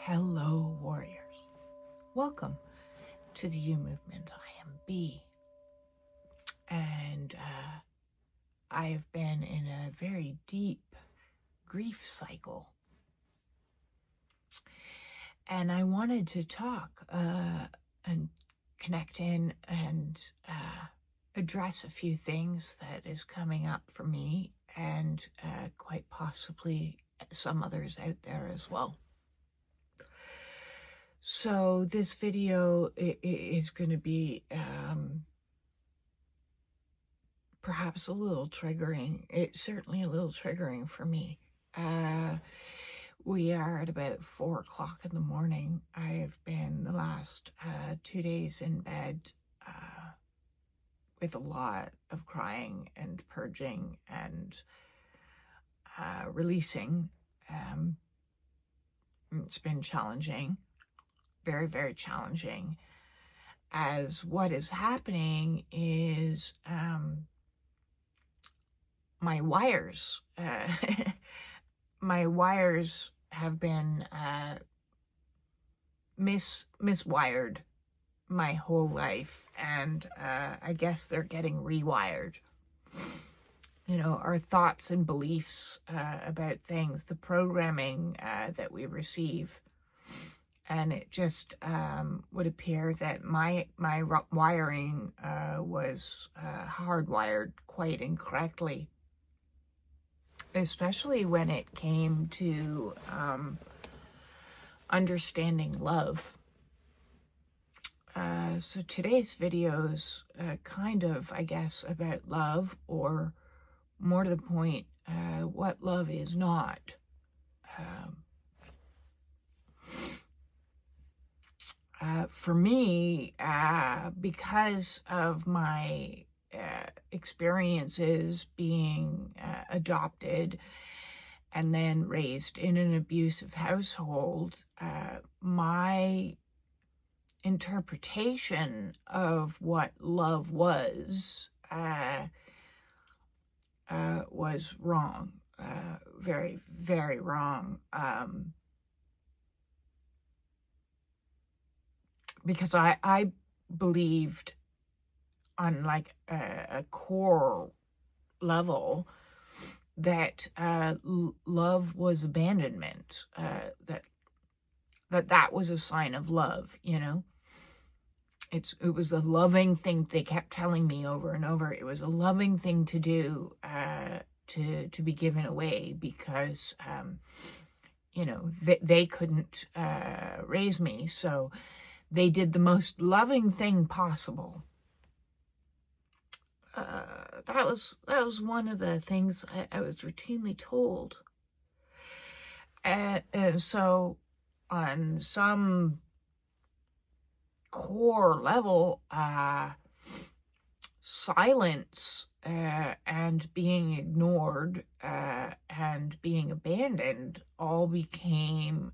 Hello, warriors. Welcome to the You Movement. I am B. And I have been in a very deep grief cycle. And I wanted to talk and connect in and address a few things that is coming up for me and quite possibly some others out there as well. So this video is going to be perhaps a little triggering. It's certainly a little triggering for me. We are at about 4 o'clock in the morning. I've been the last 2 days in bed with a lot of crying and purging and releasing. It's been challenging. Very, very challenging, as what is happening is my wires have been miswired my whole life, and I guess they're getting rewired. You know, our thoughts and beliefs about things, the programming that we receive. And it just would appear that my wiring was hardwired quite incorrectly, especially when it came to understanding love. So today's video's kind of, I guess, about love, or more to the point, what love is not. For me, because of my experiences being adopted and then raised in an abusive household, my interpretation of what love was wrong, very, very wrong. Because I believed on like a core level that love was abandonment, that was a sign of love, you know. It was a loving thing. They kept telling me over and over, it was a loving thing to do, to be given away, because you know, they couldn't raise me, so they did the most loving thing possible. That was one of the things I was routinely told. And so on some core level, silence and being ignored and being abandoned all became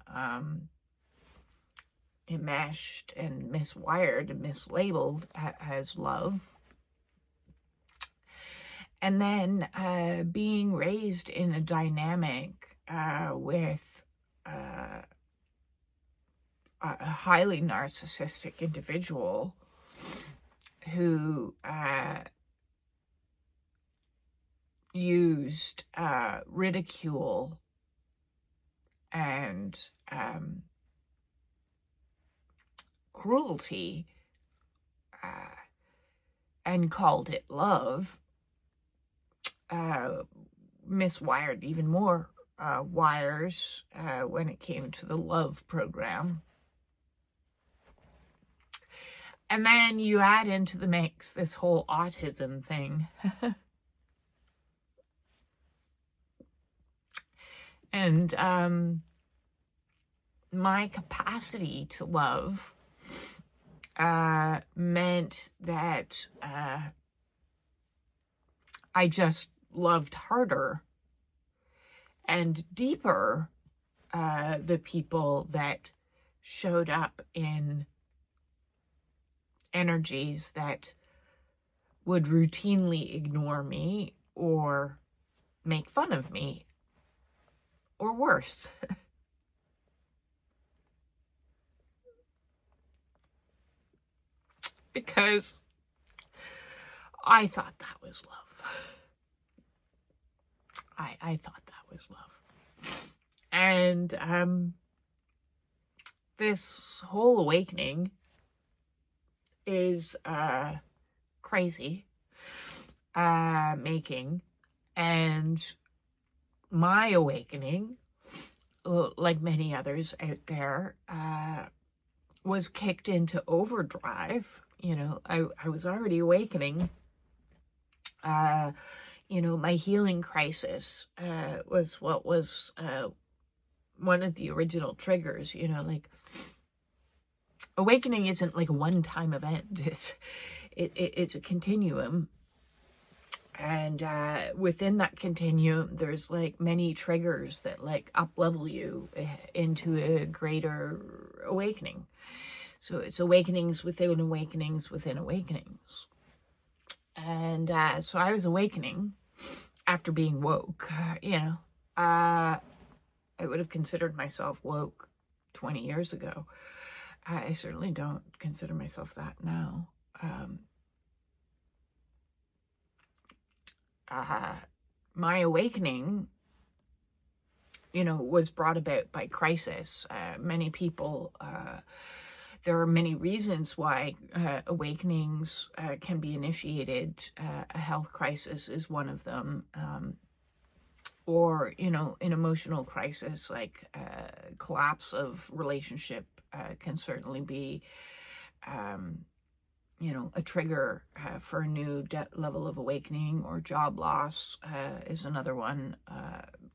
enmeshed and miswired and mislabeled as love. And then being raised in a dynamic with a highly narcissistic individual who used ridicule and cruelty and called it love, miswired even more wires when it came to the love program. And then you add into the mix this whole autism thing. And my capacity to love meant that I just loved harder and deeper the people that showed up in energies that would routinely ignore me or make fun of me, or worse. because I thought that was love. I thought that was love. And this whole awakening is crazy making. And my awakening, like many others out there, was kicked into overdrive. You know, I was already awakening. You know, my healing crisis was what was one of the original triggers. You know, like, awakening isn't like a one-time event. It's a continuum. And within that continuum, there's like many triggers that like up-level you into a greater awakening. So it's awakenings within awakenings within awakenings. And so I was awakening after being woke. You know, I would have considered myself woke 20 years ago. I certainly don't consider myself that now. My awakening, you know, was brought about by crisis. Many people, there are many reasons why awakenings can be initiated. A health crisis is one of them. Or, you know, an emotional crisis, like collapse of relationship can certainly be, you know, a trigger for a new level of awakening. Or job loss is another one.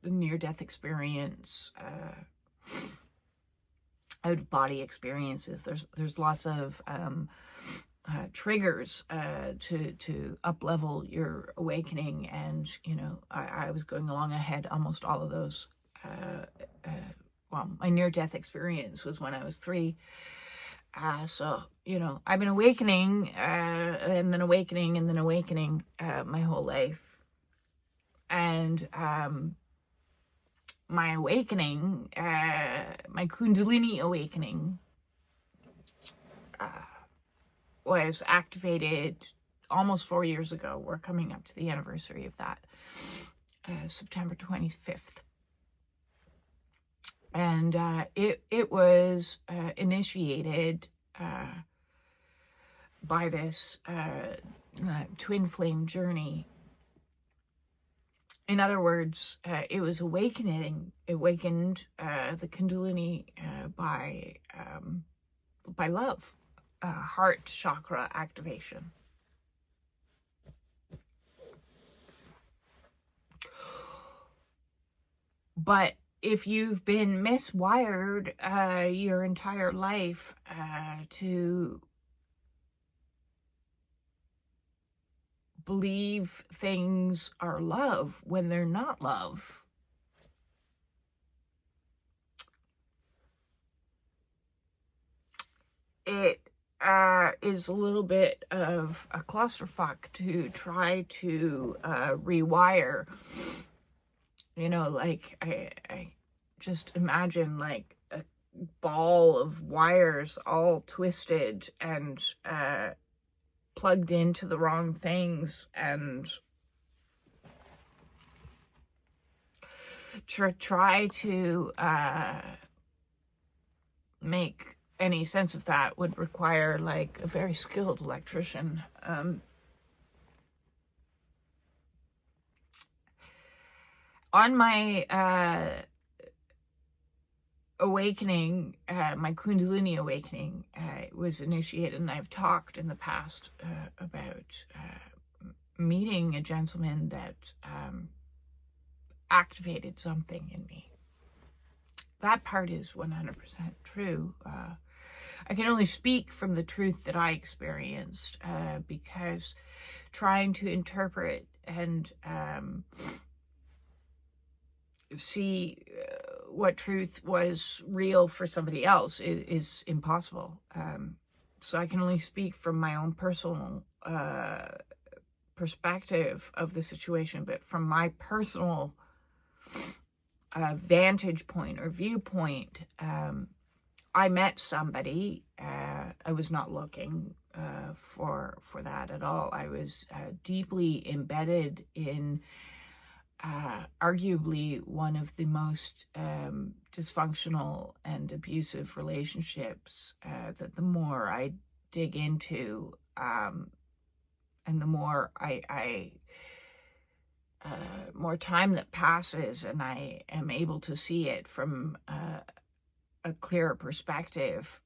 Near-death experience, out-of-body experiences. There's lots of triggers to up-level your awakening. And, you know, I was going along ahead almost all of those. Well, my near-death experience was when I was 3. So, you know, I've been awakening, and then awakening, and then awakening my whole life. And my awakening, my Kundalini awakening, was activated almost 4 years ago. We're coming up to the anniversary of that, September 25th. And it was initiated by this twin flame journey. In other words, it was awakened the Kundalini by love, heart chakra activation. But if you've been miswired your entire life to believe things are love when they're not love, it is a little bit of a clusterfuck to try to rewire. You know, like, I just imagine like a ball of wires all twisted and plugged into the wrong things, and try to make any sense of that would require like a very skilled electrician. On my awakening, my Kundalini awakening was initiated, and I've talked in the past about meeting a gentleman that activated something in me. That part is 100% true. I can only speak from the truth that I experienced, because trying to interpret and see what truth was real for somebody else is impossible. So I can only speak from my own personal perspective of the situation, but from my personal vantage point or viewpoint, I met somebody. I was not looking. for that at all. I was deeply embedded in arguably one of the most dysfunctional and abusive relationships that the more I dig into, and the more more time that passes and I am able to see it from a clearer perspective,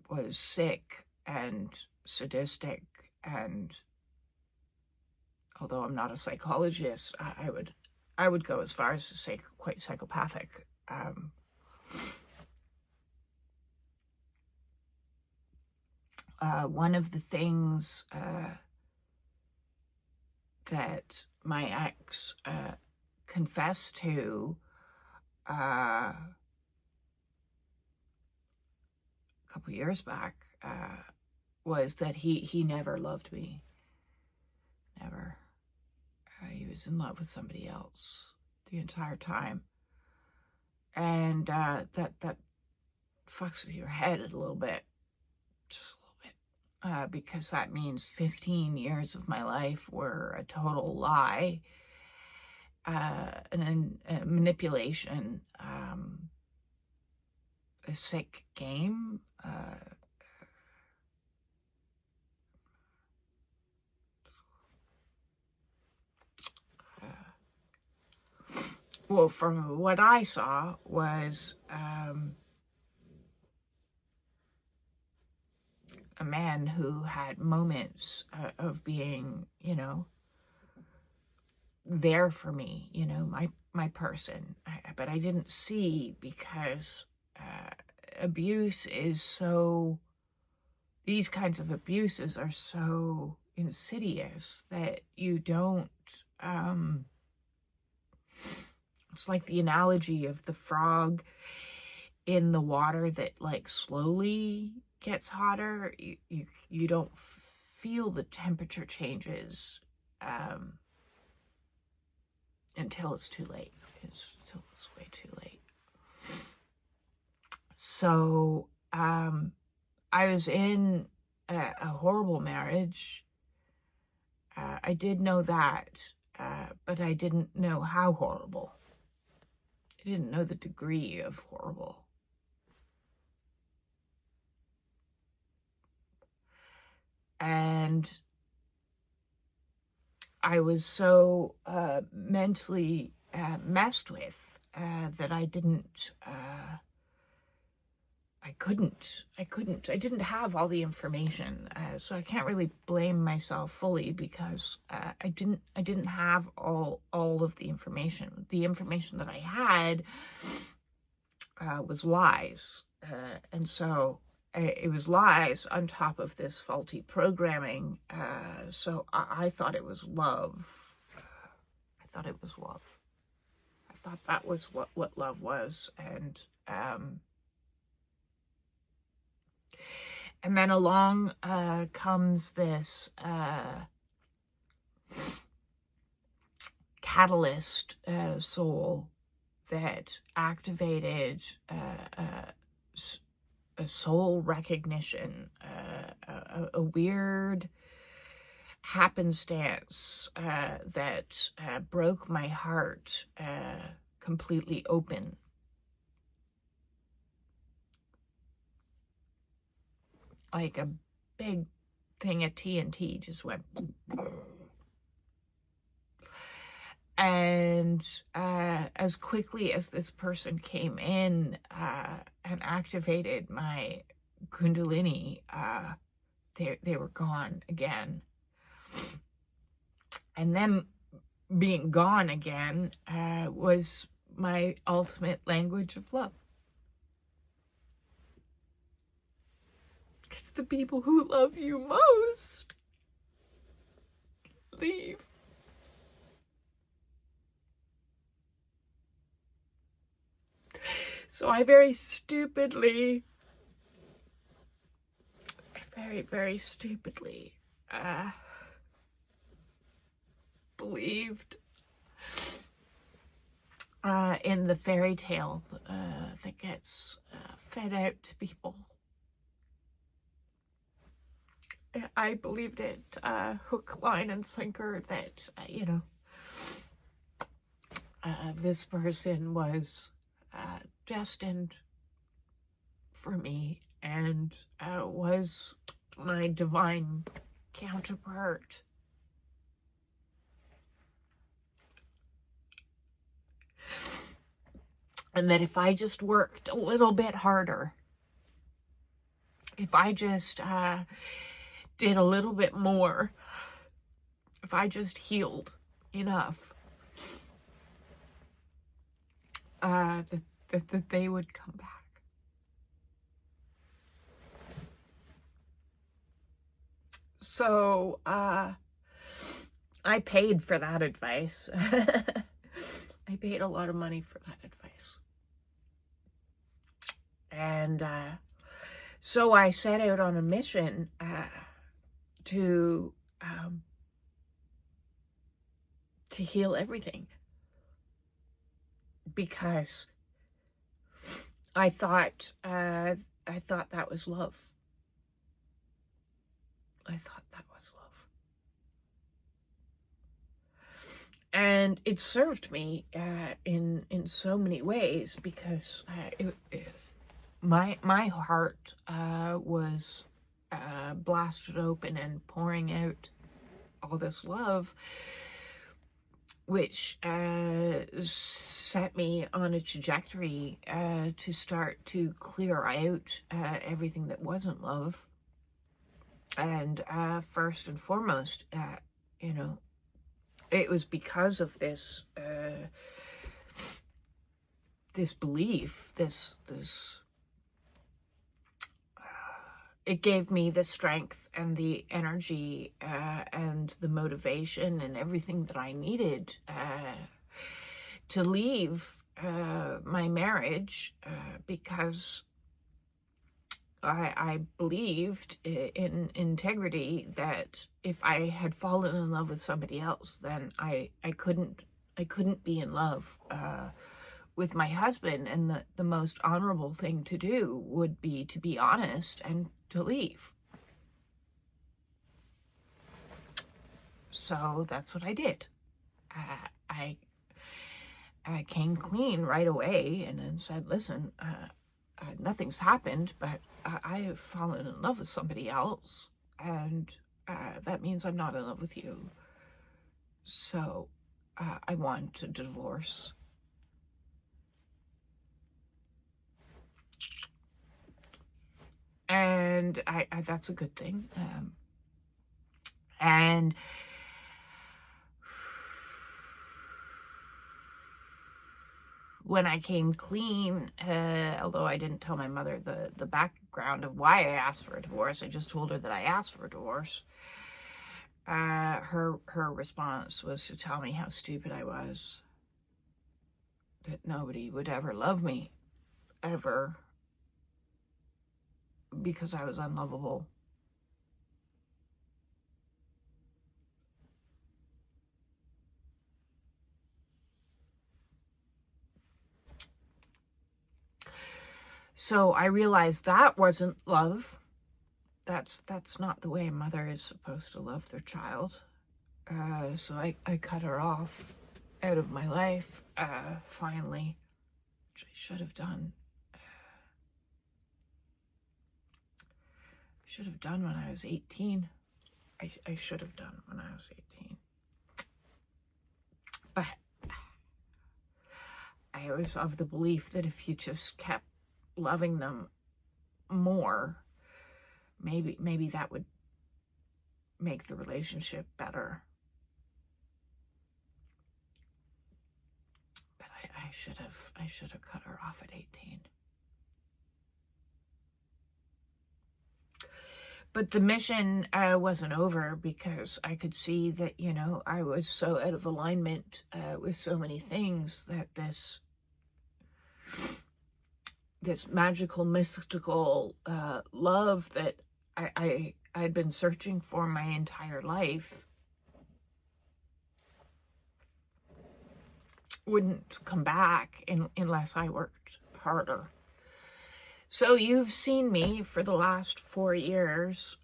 was sick and sadistic, and although I'm not a psychologist, I would go as far as to say quite psychopathic. One of the things that my ex confessed to a couple years back was that he never loved me. Never. He was in love with somebody else the entire time. And that fucks with your head a little bit. Just a little bit. Because that means 15 years of my life were a total lie. And manipulation. A sick game. Well, from what I saw was a man who had moments of being, there for me, my person. But I didn't see, because abuse is so, these kinds of abuses are so insidious that you don't, it's like the analogy of the frog in the water that like slowly gets hotter. You don't feel the temperature changes until it's too late. Until it's way too late. So I was in a horrible marriage. I did know that, but I didn't know how horrible. I didn't know the degree of horrible. And I was so mentally messed with that I didn't, I didn't have all the information. So I can't really blame myself fully, because I didn't have all of the information. The information that I had was lies. And so it was lies on top of this faulty programming. So I thought it was love. I thought it was love. I thought that was what love was. And then along comes this catalyst soul that activated a soul recognition, a weird happenstance that broke my heart completely open. Like a big thing of TNT just went. And as quickly as this person came in and activated my Kundalini, they were gone again. And then being gone again was my ultimate language of love. Because the people who love you most leave. So I very stupidly, very stupidly believed in the fairy tale that gets fed out to people. I believed it, hook, line, and sinker, that, this person was destined for me and was my divine counterpart. And that if I just worked a little bit harder, if I just did a little bit more, if I just healed enough, that they would come back. So I paid for that advice. I paid a lot of money for that advice. And so I set out on a mission to heal everything, because I thought that was love. I thought that was love. And it served me in so many ways, because my heart was blasted open and pouring out all this love, which set me on a trajectory to start to clear out everything that wasn't love. And first and foremost, it was because of this this belief, this it gave me the strength and the energy and the motivation and everything that I needed to leave my marriage, because I believed in integrity, that if I had fallen in love with somebody else, then I couldn't be in love with my husband, and the most honorable thing to do would be to be honest and to leave. So that's what I did. I came clean right away and then said, listen, nothing's happened, but I have fallen in love with somebody else, and that means I'm not in love with you. So I want a divorce. And that's a good thing. And when I came clean, although I didn't tell my mother the background of why I asked for a divorce, I just told her that I asked for a divorce. Her response was to tell me how stupid I was, that nobody would ever love me, ever, because I was unlovable. So I realized that wasn't love. That's not the way a mother is supposed to love their child. So I cut her off out of my life, finally, which I should have done. Should have done when I was 18. I should have done when I was 18. But I was of the belief that if you just kept loving them more, maybe that would make the relationship better. But I should have cut her off at 18. But the mission wasn't over, because I could see that, I was so out of alignment with so many things, that this magical, mystical love that I'd been searching for my entire life wouldn't come back unless I worked harder. So you've seen me for the last 4 years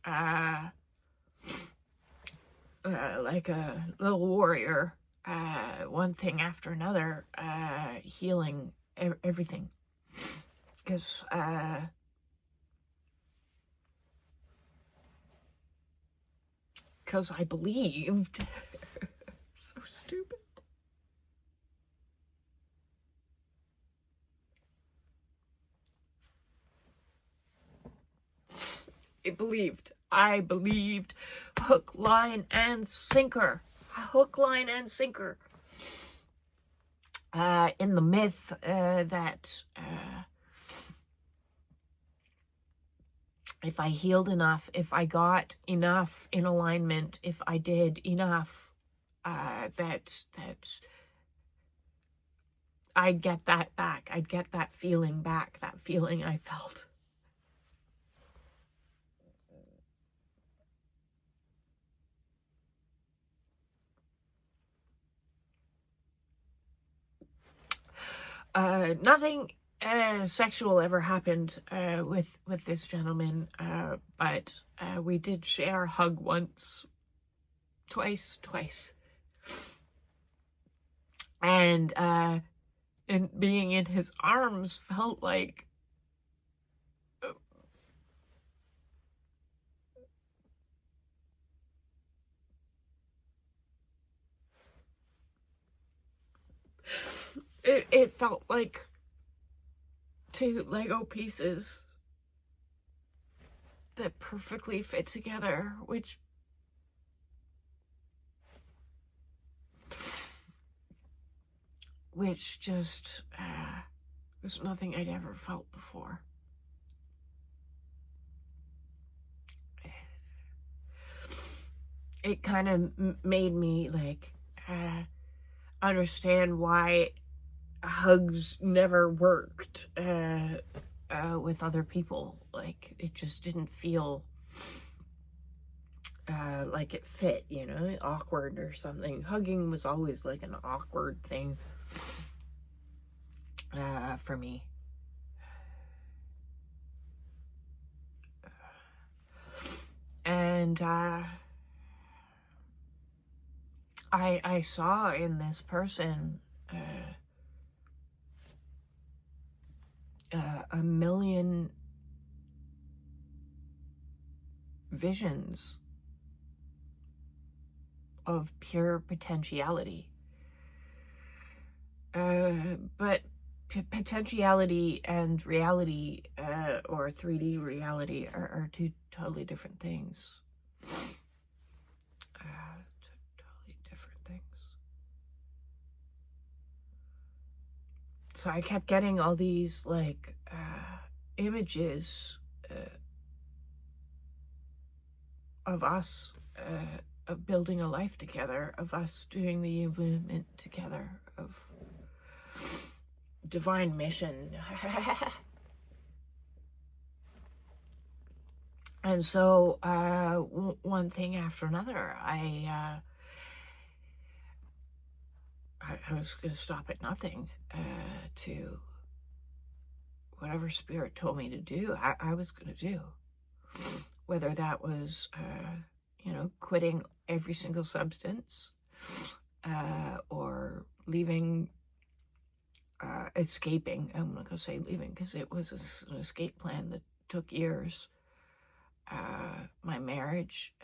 like a little warrior, one thing after another, healing everything. Because I believed. So stupid. I believed hook, line, and sinker. Hook, line, and sinker. In the myth that if I healed enough, if I got enough in alignment, if I did enough, that I'd get that back. I'd get that feeling back, that feeling I felt. Nothing sexual ever happened with this gentleman, but we did share a hug once, twice, and being in his arms felt like it felt like two Lego pieces that perfectly fit together, which just was nothing I'd ever felt before. It kind of made me like understand why hugs never worked with other people. Like, it just didn't feel like it fit, you know, awkward or something. Hugging was always like an awkward thing for me. And I saw in this person a million visions of pure potentiality. But potentiality and reality, or 3D reality, are two totally different things. Totally different things. So I kept getting all these, like, images of us of building a life together, of us doing the movement together, of divine mission. And so one thing after another, I was going to stop at nothing to whatever spirit told me to do. I was going to do, whether that was you know, quitting every single substance, or leaving, escaping. I'm not going to say leaving, because it was an escape plan that took years. My marriage,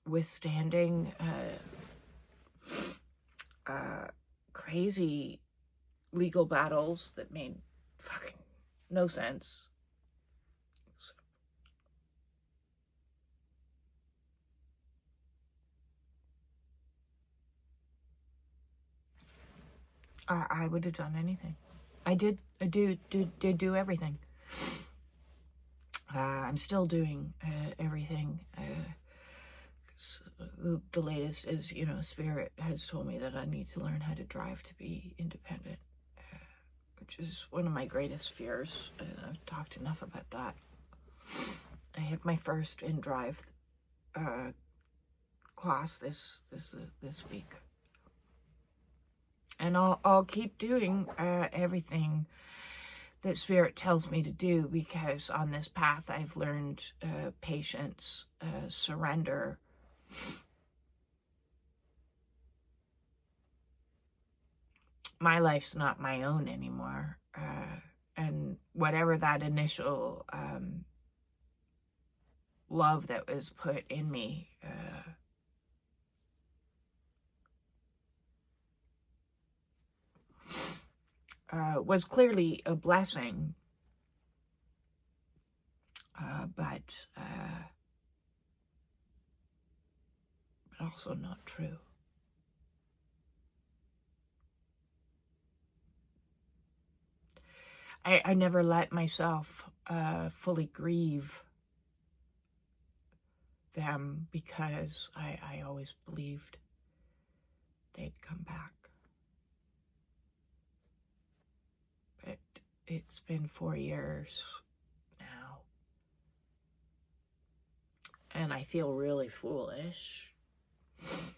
withstanding crazy legal battles that made fucking no sense. So, I would have done anything. I did do everything. I'm still doing everything. The latest is, you know, Spirit has told me that I need to learn how to drive to be independent, which is one of my greatest fears, and I've talked enough about that. I have my first InDrive class this week, and I'll keep doing everything that Spirit tells me to do, because on this path I've learned patience, surrender. My life's not my own anymore. And whatever that initial love that was put in me, was clearly a blessing, but also not true. I never let myself fully grieve them, because I always believed they'd come back. But it's been 4 years now, and I feel really foolish. I feel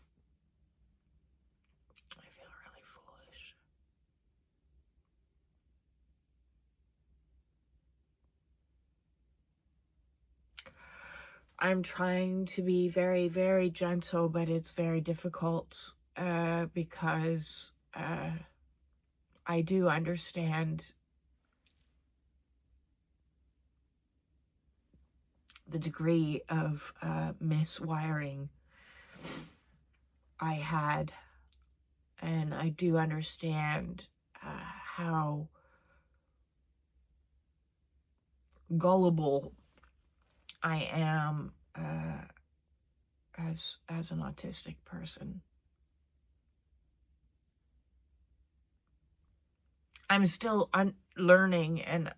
really foolish. I'm trying to be very, very gentle, but it's very difficult because I do understand the degree of miswiring I had, and I do understand how gullible I am as an autistic person. I'm still learning and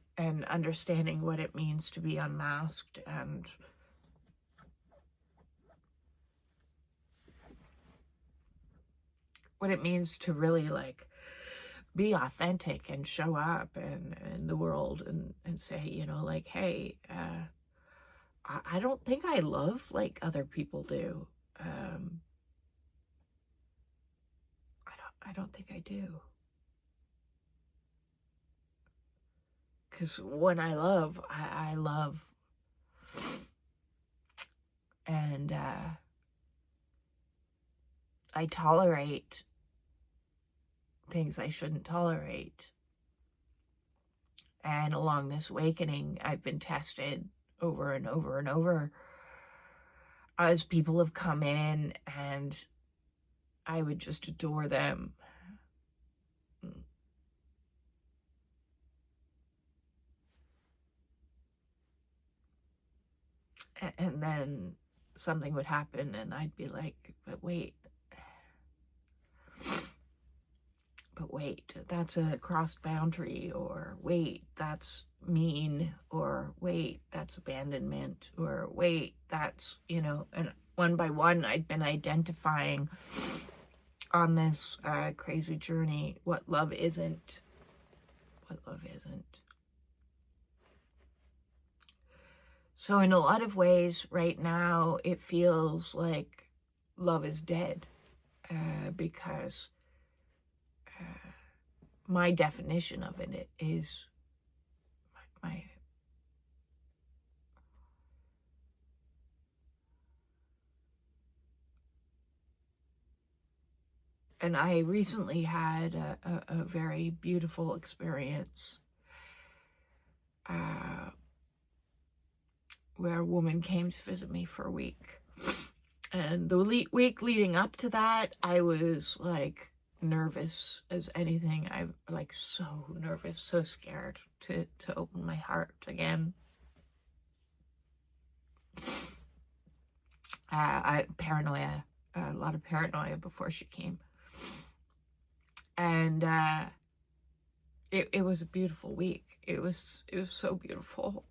understanding what it means to be unmasked, and what it means to really like be authentic and show up in the world and say, you know, like, hey, I don't think I love like other people do. I don't think I do. Because when I love, I love. And I tolerate things I shouldn't tolerate. And along this awakening, I've been tested over and over and over as people have come in, and I would just adore them. And then something would happen, and I'd be like, but wait, that's a crossed boundary, or wait, that's mean, or wait, that's abandonment, or wait, that's, you know, and one by one, I'd been identifying on this crazy journey what love isn't. So in a lot of ways right now, it feels like love is dead, because my definition of it is my and I recently had a very beautiful experience where a woman came to visit me for a week. And the week leading up to that, I was like nervous as anything. I'm like so nervous, so scared to open my heart again. Paranoia, a lot of paranoia before she came. And it was a beautiful week. It was so beautiful.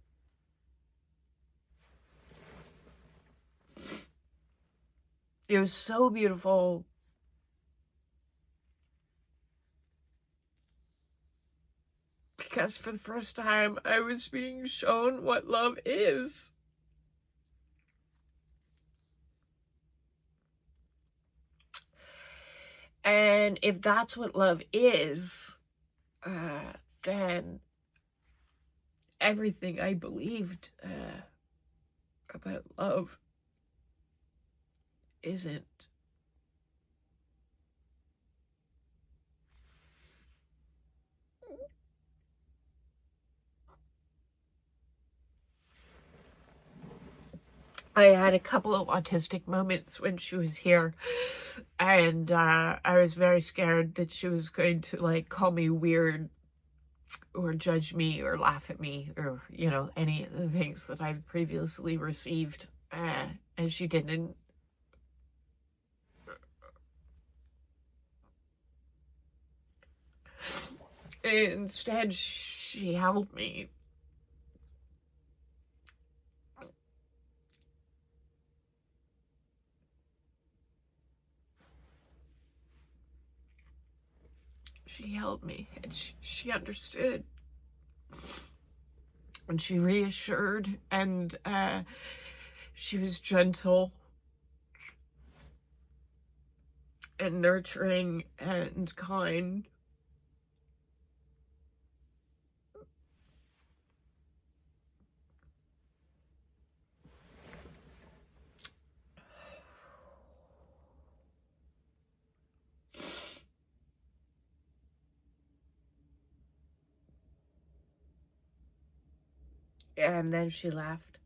It was so beautiful because for the first time I was being shown what love is. And if that's what love is, then everything I believed about love isn't. I had a couple of autistic moments when she was here, and I was very scared that she was going to like call me weird or judge me or laugh at me or, you know, any of the things that I've previously received, and she didn't. Instead, she held me. She held me, and she understood, and she reassured, and she was gentle and nurturing and kind. And then she left.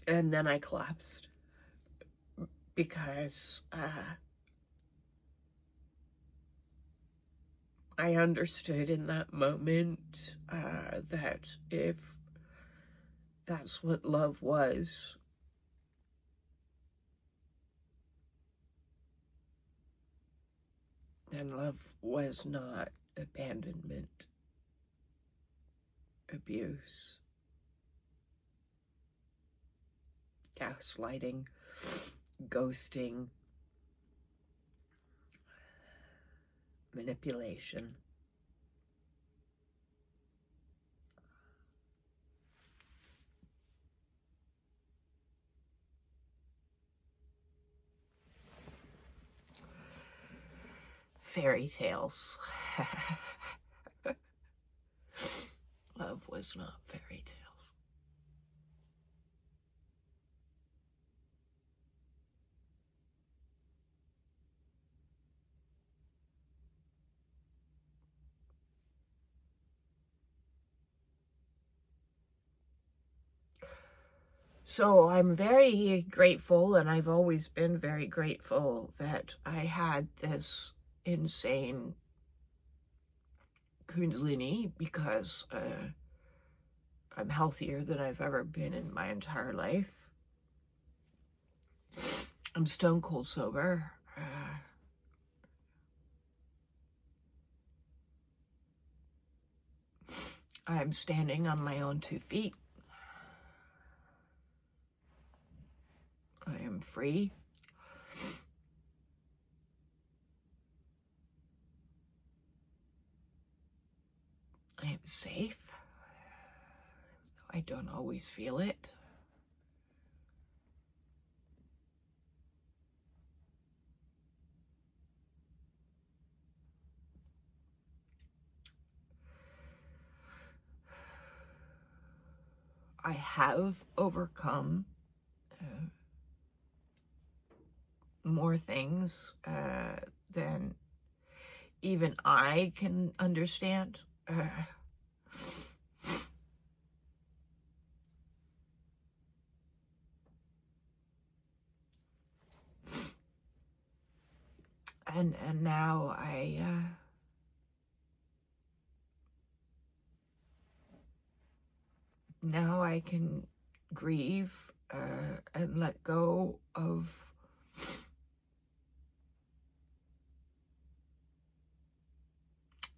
And then I collapsed because I understood in that moment that if that's what love was, then love was not abandonment, abuse, gaslighting, ghosting, manipulation. Fairy tales. Love was not fairy tales. So I'm very grateful, and I've always been very grateful that I had this insane Kundalini, because I'm healthier than I've ever been in my entire life. I'm stone cold sober. I'm standing on my own 2 feet. I am free. I am safe. I don't always feel it. I have overcome more things than even I can understand. And now I can grieve and let go of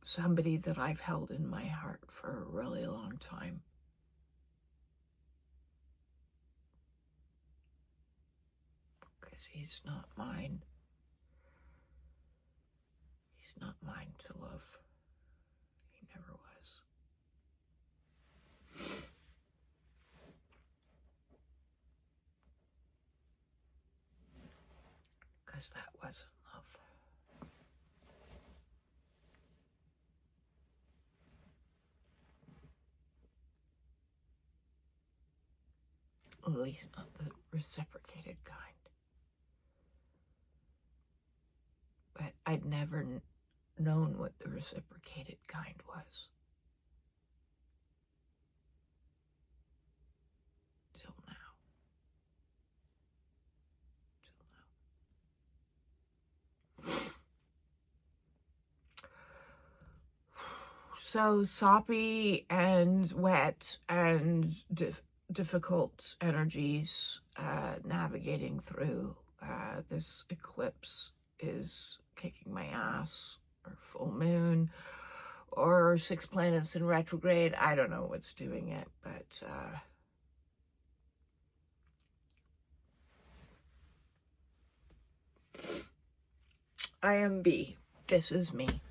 somebody that I've held in my heart for a really long time. Because he's not mine. He's not mine to love. He never was. Because that wasn't love. At least not the reciprocated kind. But I'd never known what the reciprocated kind was. Till now. So soppy and wet and difficult energies navigating through this eclipse is kicking my ass, or full moon, or 6 planets in retrograde. I don't know what's doing it, but I am B. This is me.